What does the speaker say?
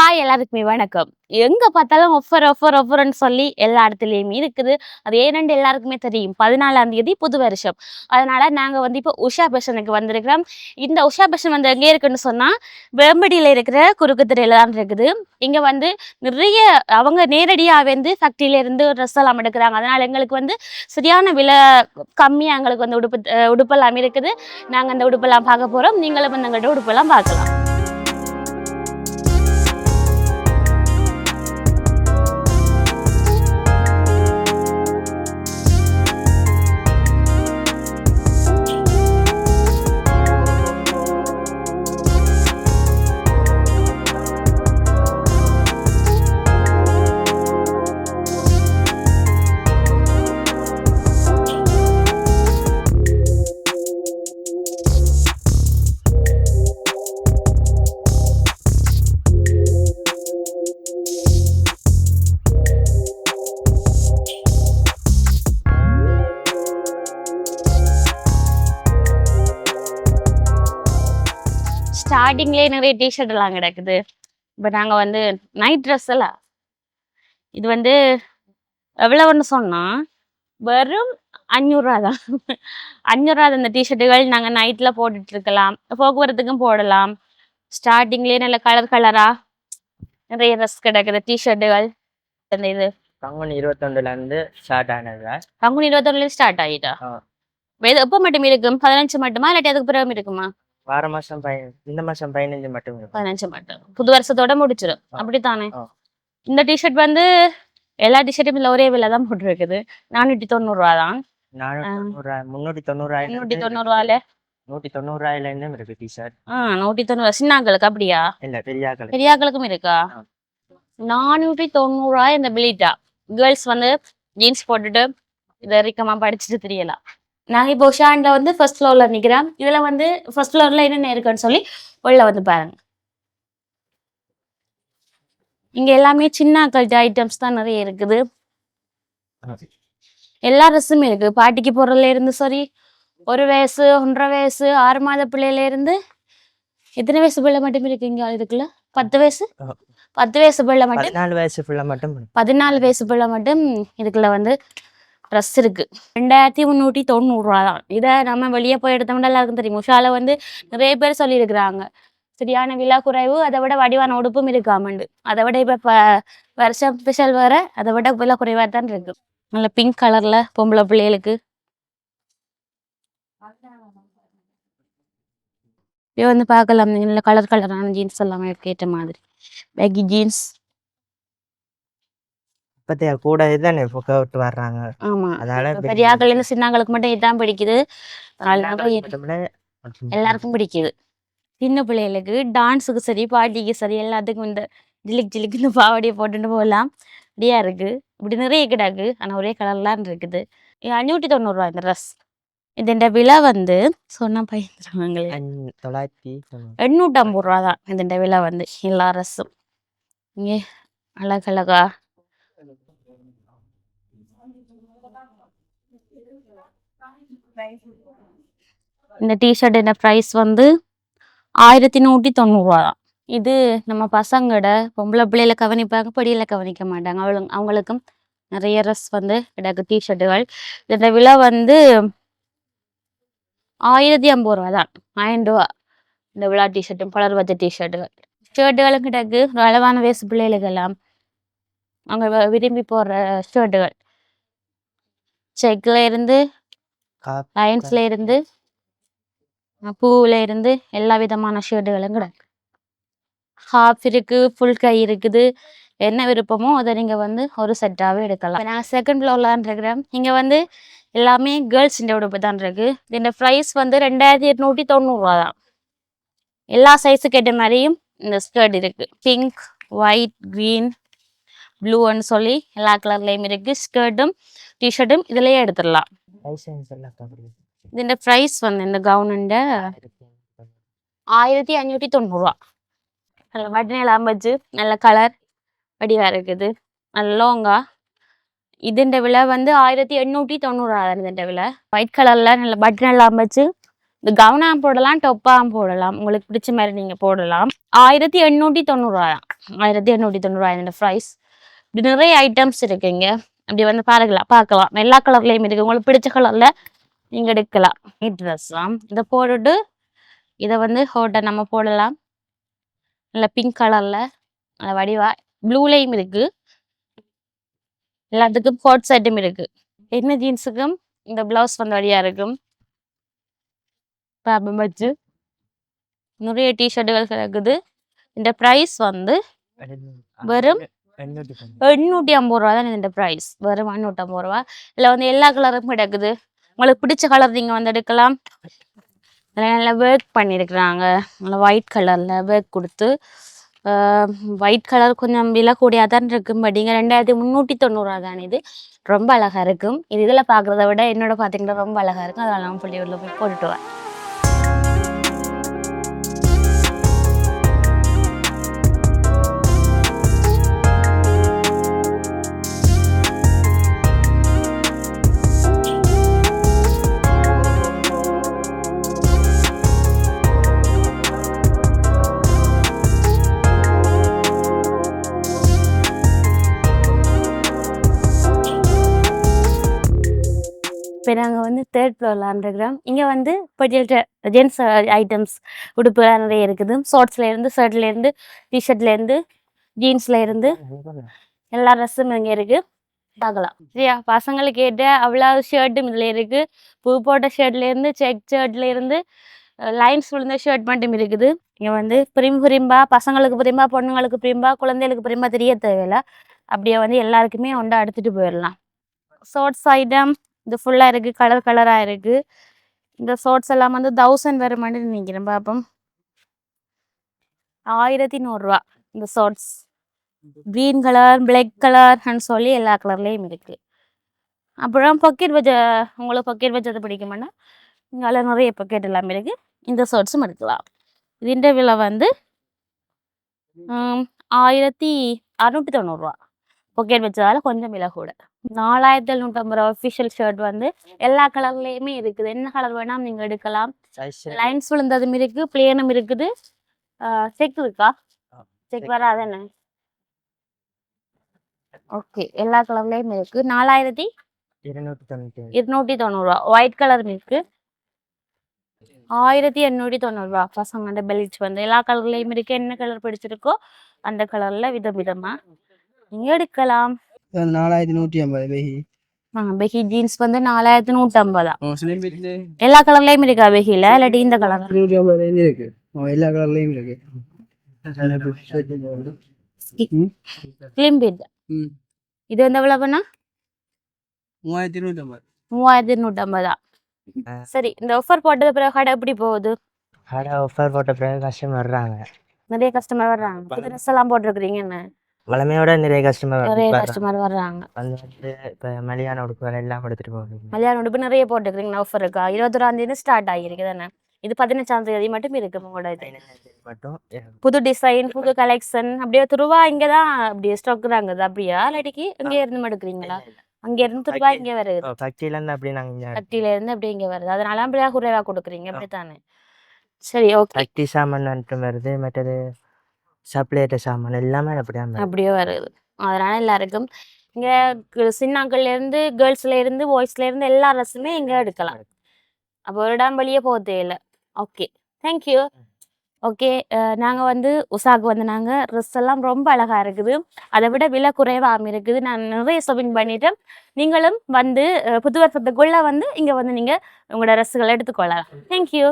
Hi எல்லாருக்குமே வணக்கம். எங்க பார்த்தாலும் ஆஃபர் ஆஃபர் ஆஃபர்ன்னு சொல்லி எல்லா இடத்துலயுமே இருக்குது. அது ஏனென்று எல்லாருக்குமே தெரியும். 14ஆம் தேதி புது வருஷம். அதனால நாங்க வந்து இப்போ உஷா பேஷனுக்கு வந்திருக்கிறோம். இந்த உஷா பேஷன் வந்து எங்கே இருக்குன்னு சொன்னா, வேம்படியில இருக்கிற குறுக்கு தெருல தான் இருக்குது. இங்க வந்து நிறைய அவங்க நேரடியா வந்து ஃபேக்டரியில இருந்து ட்ரெஸ் எல்லாம் எடுக்கிறாங்க. அதனால எங்களுக்கு வந்து சரியான விலை கம்மியா எங்களுக்கு வந்து உடுப்பெல்லாம் இருக்குது. நாங்க அந்த உடுப்பெல்லாம் பார்க்க போறோம். நீங்களும் வந்து எங்கள்கிட்ட உடுப்பெல்லாம் பார்க்கலாம். ஸ்டார்டிங்லேயே நிறைய டிஷர்ட் எல்லாம் கிடக்குது. இப்போ நாங்கள் வந்து நைட் ட்ரெஸ் எல்லாம் இது வந்து எவ்வளவுன்னு சொன்னா வெறும் 500 தான். 500 இந்த டிஷர்ட்டுகள் நாங்கள் நைட்டில் போட்டுட்டு இருக்கலாம், போக்குவரத்துக்கும் போடலாம். ஸ்டார்டிங்லேயே நல்ல கலர் கலரா நிறைய ட்ரெஸ் கிடக்குது, டிஷர்ட்டுகள். இந்த இது பங்குனி 21 ஸ்டார்ட் ஆனது. பங்குனி 21 ஸ்டார்ட் ஆகிட்டா? எப்போ மட்டும் இருக்கும்? 15 மட்டுமா இல்லாட்டி அதுக்கு பிறகு இருக்குமா? வார மாசம் இந்த மாசம் 15 மட்டும் 15 மட்டும் புது வருஷத்தோட முடிச்சிடும், அப்படித்தானே? இந்த டிஷர்ட் வந்து எல்லா டிஷர்ட்டும் இல்லை ஒரே விலை தான் போட்டுருக்குது. 490 தான். 390 190 இருக்கு டிஷர்ட். 190 சின்னாக்களுக்கு அப்படியா? இல்ல பெரியாக்களுக்கும் இருக்கா? 490 இந்த பிளிட்டா கேர்ள்ஸ் வந்து ஜீன்ஸ் போட்டுட்டு இதை ரிக்கமா படிச்சுட்டு தெரியலாம். நாங்க இப்போ உஷாண்ட வந்து ஃபர்ஸ்ட் ஃப்ளோர்ல நிக்கிறோம். இதுல வந்து ஃபர்ஸ்ட் ஃப்ளோர்ல என்னென்ன இருக்குன்னு சொல்லி உள்ள வந்து பாருங்க. இங்க எல்லாமே சின்ன கல்ச்சர் ஐட்டம்ஸ் தான் நிறைய இருக்குது. எல்லா ட்ரெஸ்ஸுமே இருக்கு. பாட்டிக்கு போறதுல இருந்து சரி, 1 வயசு 1.5 வயசு 6 மாத பிள்ளையில இருந்து எத்தனை வயசு பிள்ளை மட்டும் இருக்கு இங்க. இதுக்குள்ள 10 வயசு 10 வயசு பிள்ளை மட்டும் 14 வயசு பிள்ளை மட்டும் 14 வயசு பிள்ளை மட்டும் இதுக்குள்ள வந்து ட்ரெஸ் இருக்கு. 2390 தான். இதை நம்ம வெளியே போய் எடுத்தோம்னா எல்லாருக்கும் தெரியும். உஷால வந்து நிறைய பேர் சொல்லியிருக்கிறாங்க சரியான விலை குறைவு, அதை விட வடிவான உடுப்பும் இருக்காமண்டு. அதை விட இப்போ வருஷம் ஸ்பெஷல் வேற, அதை விட விலை குறைவாக தான் இருக்கு. நல்ல பிங்க் கலர்ல பொம்பளை பிள்ளைகளுக்கு இப்போ வந்து பார்க்கலாம். நல்ல கலர் கலரான ஜீன்ஸ் எல்லாமே கேட்ட மாதிரி பேக்கி ஜீன்ஸ். கூட இதுதானே போட்டு வர்றாங்க. ஆமா, பெரியாக்கள் இருந்து சின்னாங்களுக்கு மட்டும் இதான் பிடிக்குது. எல்லாருக்கும் பிடிக்குது. சின்ன பிள்ளைகளுக்கு டான்ஸுக்கு சரி, பாட்டிக்கு சரி, எல்லாத்துக்கும் இந்த ஜிலிக் இந்த பாவாடியை போட்டுட்டு போகலாம். அப்படியா இருக்கு. இப்படி நிறைய கிடாக்கு, ஆனால் ஒரே கலர்லாம் இருக்குது. 590 இந்த ட்ரெஸ். இதோட விலை வந்து சொன்னா பயந்துருவாங்களே, 850 தான் இதோட விலை வந்து எல்லா ட்ரெஸ்ஸும். இங்கே அழகழகா இந்த டிஷர்ட் என்ன ப்ரைஸ் வந்து 1190 தான். இது நம்ம பசங்களோட பொம்பளை பிள்ளையில கவனிப்பாங்க, படியில கவனிக்க மாட்டாங்க. அவங்களுக்கும் நிறைய ட்ரெஸ் வந்து கிடக்கு, டிஷர்ட்டுகள். இதோட விலை வந்து 1050 தான். 1000 இந்த விழா டிஷர்ட்டும் பலர் வச்ச டிஷர்ட்டுகள். ஷர்ட்டுகளும் கிடக்கு. அளவான வயசு பிள்ளைகளுக்கெல்லாம் அவங்க விரும்பி போடுற ஷர்ட்டுகள். செக்ல இருந்து, லைன்ஸ்ல இருந்து, பூவில் இருந்து எல்லா விதமான ஷர்ட்டுகளும் கிடக்கு. ஹாஃப் இருக்கு, ஃபுல் கை இருக்குது. என்ன விருப்பமோ அதை நீங்கள் வந்து ஒரு செட்டாகவே எடுக்கலாம். நாங்கள் செகண்ட் ஃப்ளோர்லான் இருக்கிறோம். இங்கே வந்து எல்லாமே கேர்ள்ஸ் இந்த உடுப்பு தான் இருக்கு. இந்த ப்ரைஸ் வந்து 2890 தான். எல்லா சைஸுக்கு ஏற்ற மாதிரியும் இந்த ஸ்கர்ட் இருக்கு. பிங்க், ஒயிட், க்ரீன், ப்ளூன்னு சொல்லி எல்லா கலர்லேயும் இருக்கு. ஸ்கர்ட்டும் டிஷர்ட்டும் இதுலேயே எடுத்துடலாம். இந்த ப்ரைஸ் வந்து இந்த கவுனுண்ட 1590. நல்ல வடிநில அமைச்சு நல்ல கலர் வடிவா இருக்குது, நல்ல லாங்கா. ഇതിന്റെ വില வந்து 1890 இதோட விலை. ஒயிட் கலர்ல நல்ல பட்டன் எல்லாம் வச்சு இந்த கவுனாம் போடலாம், டொப்பாம் போடலாம். உங்களுக்கு பிடிச்ச மாதிரி நீங்க போடலாம். 1890 1890 இந்த ப்ரைஸ். இப்படி நிறைய ஐட்டம்ஸ் இருக்குங்க. அப்படி வந்து பார்க்கலாம். எல்லா கலர்லயும் இருக்கு. உங்களுக்கு பிடிச்ச கலர்ல நீங்க எடுக்கலாம். ட்ரெஸ் தான் இதை போட்டுட்டு இதை வந்து ஹோட்டல் நம்ம போடலாம். நல்ல பிங்க் கலர்ல நல்ல வடிவா ப்ளூலையும் இருக்கு. எல்லாத்துக்கும் கோட் செட்டும் இருக்கு. என்ன ஜீன்ஸுக்கும் இந்த பிளவுஸ் வந்து வழியா இருக்கும். வச்சு நிறைய டிஷர்ட்டுகள் கிடக்குது. இந்த ப்ரைஸ் வந்து வெறும் 850 ரூபா தான். இந்த ப்ரைஸ் வெறும் 850 ரூபா. இதில் வந்து எல்லா கலரும் கிடக்குது. உங்களுக்கு பிடிச்ச கலர் நீங்கள் வந்து எடுக்கலாம். அதில் நல்லா ஒர்க் பண்ணியிருக்கிறாங்க. நல்லா ஒயிட் கலரில் ஒர்க் கொடுத்து ஒயிட் கலர் கொஞ்சம் விலை கூடியாக தான் இருக்கும். பட் இங்கே 2390 தான். இது ரொம்ப அழகாக இருக்கும். இது இதில் பார்க்குறத விட என்னோட பார்த்தீங்கன்னா ரொம்ப அழகாக இருக்கும். அதனால் நான் பள்ளியூரில் போய் போட்டுட்டு வரேன். இப்போ நாங்கள் வந்து 3rd ஃப்ளோரில் இருக்கிறோம். இங்கே வந்து பட்டியல்கிட்ட ஜென்ஸ் ஐட்டம்ஸ் உடுப்புலாம் நிறைய இருக்குது. ஷார்ட்ஸ்லேருந்து, ஷர்ட்லேருந்து, டிஷர்ட்லேருந்து, ஜீன்ஸ்லேருந்து எல்லா ட்ரெஸ்ஸும் இங்கே இருக்குது. பார்க்கலாம் சரியா. பசங்களுக்கு ஏற்ற அவ்வளோ ஷர்ட்டும் இதில் இருக்குது. பூ போட்ட ஷர்ட்லேருந்து, செக் ஷர்ட்லேருந்து, லைன்ஸ் விழுந்த ஷர்ட் மட்டும் இருக்குது. இங்கே வந்து பிரிம்பா பசங்களுக்கு பிரிம்பா, பொண்ணுங்களுக்கு பிரிம்பா, குழந்தைகளுக்கு பிரிம்பா தெரிய தேவையில்லை. அப்படியே வந்து எல்லாருக்குமே ஒன்றா எடுத்துகிட்டு போயிடலாம். ஷார்ட்ஸ் ஐட்டம் இது ஃபுல்லாக இருக்குது. கலராக இருக்குது. இந்த ஷார்ட்ஸ் எல்லாம் வந்து 1000 வர மாதிரி நினைக்கிறேன். பார்ப்போம். 1100 ரூபா இந்த ஷார்ட்ஸ். க்ரீன் கலர், பிளாக் கலர்ன்னு சொல்லி எல்லா கலர்லேயும் இருக்குது. அப்புறம் பாக்கெட் வச்ச உங்களுக்கு பாக்கெட் வச்சது பிடிக்குமானா இங்கே நிறைய பாக்கெட் எல்லாமே இருக்குது. இந்த ஷார்ட்ஸும் எடுக்கலாம். இதுன்ற விலை வந்து 1690 ரூபா. பாக்கெட் வச்சதால கொஞ்சம் விலை கூட. 4750 ரூபா அஃபிஷியல் ஷர்ட் வந்து எல்லா கலர்லேயுமே இருக்குது. என்ன கலர் வேணாலும் நீங்கள் எடுக்கலாம். லைன்ஸ் விழுந்ததும் இருக்குது, பிளேனும் இருக்குது. செக் இருக்கா? செக் வராதுன்னு. ஓகே, எல்லா கலர்லேயும் இருக்குது. 4290 ரூபா. ஒயிட் கலரும் இருக்குது. 1890 ரூபா. பசங்க அந்த பெல்ட் வந்து எல்லா கலர்லேயும் இருக்குது. என்ன கலர் பிடிச்சிருக்கோ அந்த கலரில் விதமாக நீங்கள் எடுக்கலாம். 4150 பெஹி ஜீன்ஸ் வந்து 4150. எல்லா கலர்லயும் இருக்கா பெஹில? இல்லாட்டி இந்த கலர் இருக்கு. எல்லா கலர்லயும் இருக்கு. Slim bit. இது வந்து எவ்வளவுனா? 3150. சரி, இந்த ஆஃபர் போட்டது பிறகு கடை எப்படி போகுது? கடை ஆஃபர் போட்ட பிறகு கஸ்டமர் வர்றாங்க. நிறைய கஸ்டமர் வர்றாங்க. புது ட்ரெஸ் எல்லாம் போட்டிருக்கிறீங்க. என்ன வளமையோட நிறைய கஸ்டமர் வர்றாங்க. வந்து இப்போ மலியான உடுப்புகள் எல்லாம் எடுத்துட்டு போகுது. மலியான உடுப்பு நிறைய போட்டுக்கிறீங்க. ஆஃபர் இருக்கா? 21ஆம் தேதி ஸ்டார்ட் ஆகிருக்கு தானே? இது 15ஆம் தேதி மட்டும் இருக்கு. உங்களோட மட்டும் புது டிசைன், புது கலெக்ஷன் அப்படியே துருவா இங்கே தான் அப்படியே ஸ்டாக்குறாங்க. அப்படியா இல்லாட்டிக்கு இங்கே இருந்து எடுக்கிறீங்களா? அங்கே இருந்து துருவா இங்கே வருது. ஃபேக்டரியிலேருந்து அப்படியே நாங்கள் ஃபேக்டரியிலேருந்து அப்படியே இங்கே வருது. அதனால அப்படியே குறைவாக கொடுக்குறீங்க. அப்படித்தானே? சரி, ஓகே. ஃபேக்டரி சாமான் மட்டும் வருது. மற்றது சப்ளைட்ட சாமான் எல்லாமே அப்படியே வருது. அதனால எல்லாருக்கும் இங்கே சின்னாக்கள்லேருந்து, கேர்ள்ஸ்லேருந்து, பாய்ஸ்லேருந்து எல்லா ட்ரெஸ்ஸுமே இங்கே எடுக்கலாம். அப்போ ஒரு இடம் வெளியே போக தேவையில்லை. Okay, thank you. ஓகே, நாங்கள் வந்து உஷாக்கு வந்து நாங்கள் ட்ரெஸ் எல்லாம் ரொம்ப அழகாக இருக்குது. அதை விட விலை குறைவாகவும் இருக்குது. நான் நிறைய ஷாப்பிங் பண்ணிட்டேன். நீங்களும் வந்து புது வருஷத்துக்குள்ளே வந்து இங்கே வந்து நீங்கள் உங்களோட ட்ரெஸ்ஸுகளை எடுத்துக்கொள்ளலாம். தேங்க்யூ.